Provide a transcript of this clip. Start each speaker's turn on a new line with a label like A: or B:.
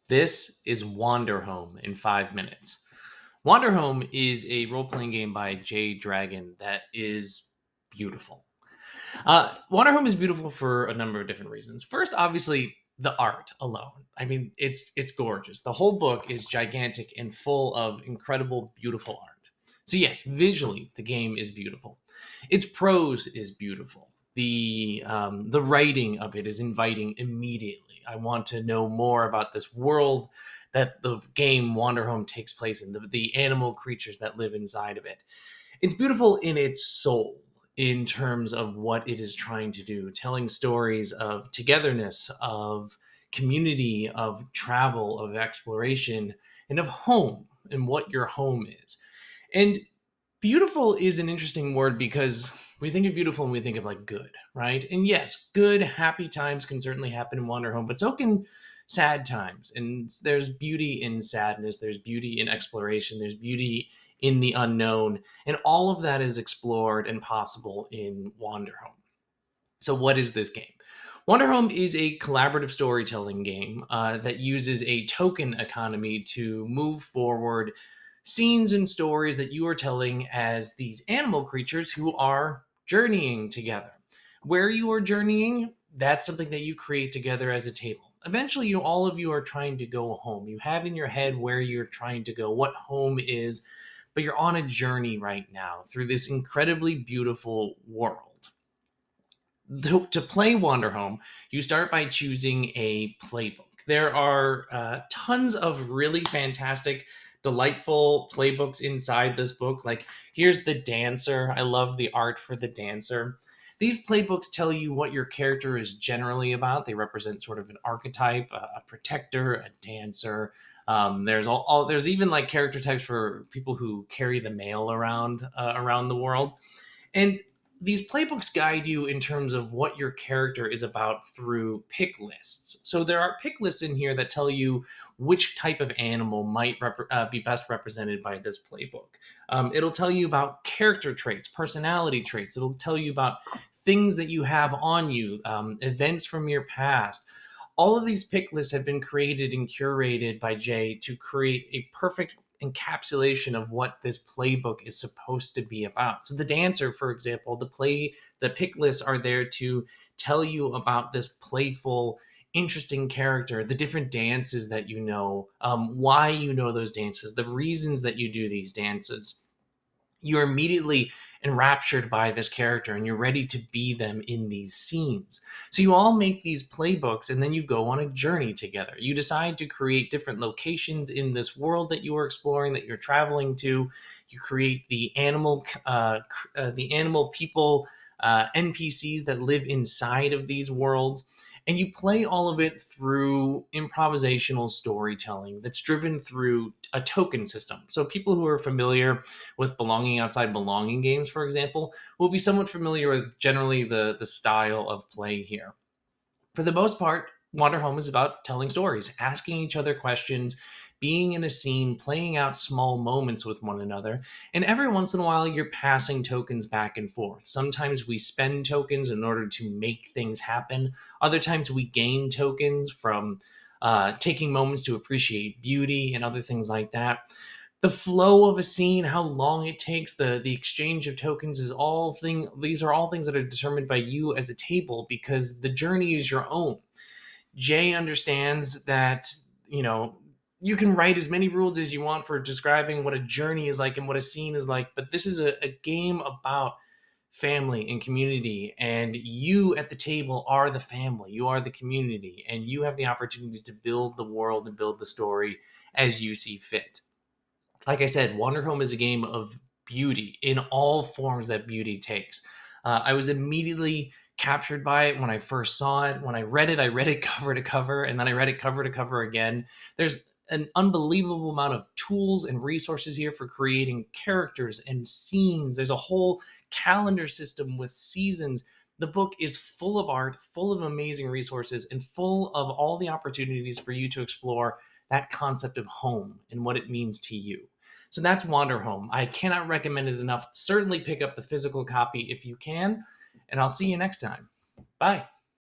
A: This is Wanderhome in 5 minutes. Wanderhome is a role playing game by Jay Dragon that is beautiful. Wanderhome is beautiful for a number of different reasons. First, obviously, the art alone. I mean, it's gorgeous. The whole book is gigantic and full of incredible, beautiful art. So yes, visually, the game is beautiful. Its prose is beautiful. The writing of it is inviting immediately. I want to know more about this world that the game Wanderhome takes place in, the animal creatures that live inside of it. It's beautiful in its soul in terms of what it is trying to do, telling stories of togetherness, of community, of travel, of exploration, and of home and what your home is. And beautiful is an interesting word because we think of beautiful and we think of like good, right? And yes, good, happy times can certainly happen in Wanderhome, but so can sad times. And there's beauty in sadness, there's beauty in exploration, there's beauty in the unknown. And all of that is explored and possible in Wanderhome. So, what is this game? Wanderhome is a collaborative storytelling game that uses a token economy to move forward scenes and stories that you are telling as these animal creatures who are journeying together. Where you are journeying, that's something that you create together as a table. Eventually, all of you are trying to go home. You have in your head where you're trying to go, what home is, but you're on a journey right now through this incredibly beautiful world. To play Wanderhome, you start by choosing a playbook. There are tons of really fantastic, delightful playbooks inside this book. Like, here's the dancer. I love the art for the dancer. These playbooks tell you what your character is generally about. They represent sort of an archetype, a protector, a dancer. There's even like character types for people who carry the mail around the world. And these playbooks guide you in terms of what your character is about through pick lists. So there are pick lists in here that tell you which type of animal might be best represented by this playbook. It'll tell you about character traits, personality traits. It'll tell you about things that you have on you, events from your past. All of these pick lists have been created and curated by Jay to create a perfect encapsulation of what this playbook is supposed to be about. So the dancer, for example, the pick lists are there to tell you about this playful, interesting character, the different dances that you know, why you know those dances, the reasons that you do these dances. You're immediately enraptured by this character and you're ready to be them in these scenes. So you all make these playbooks and then you go on a journey together. You decide to create different locations in this world that you are exploring, that you're traveling to. You create the animal people, NPCs that live inside of these worlds, and you play all of it through improvisational storytelling that's driven through a token system. So people who are familiar with belonging outside belonging games, for example, will be somewhat familiar with generally the style of play here. For the most part, Wanderhome is about telling stories, asking each other questions, being in a scene, playing out small moments with one another, and every once in a while you're passing tokens back and forth. Sometimes we spend tokens in order to make things happen. Other times we gain tokens from taking moments to appreciate beauty and other things like that. The flow of a scene, how long it takes, the exchange of tokens is all thing. These are all things that are determined by you as a table because the journey is your own. Jay understands that you can write as many rules as you want for describing what a journey is like and what a scene is like, but this is a game about family and community, and you at the table are the family, you are the community, and you have the opportunity to build the world and build the story as you see fit. Like I said, Wanderhome is a game of beauty in all forms that beauty takes. I was immediately captured by it when I first saw it. When I read it cover to cover, and then I read it cover to cover again. There's an unbelievable amount of tools and resources here for creating characters and scenes. There's a whole calendar system with seasons. The book is full of art, full of amazing resources, and full of all the opportunities for you to explore that concept of home and what it means to you. So that's Wanderhome. I cannot recommend it enough. Certainly pick up the physical copy if you can, and I'll see you next time. Bye.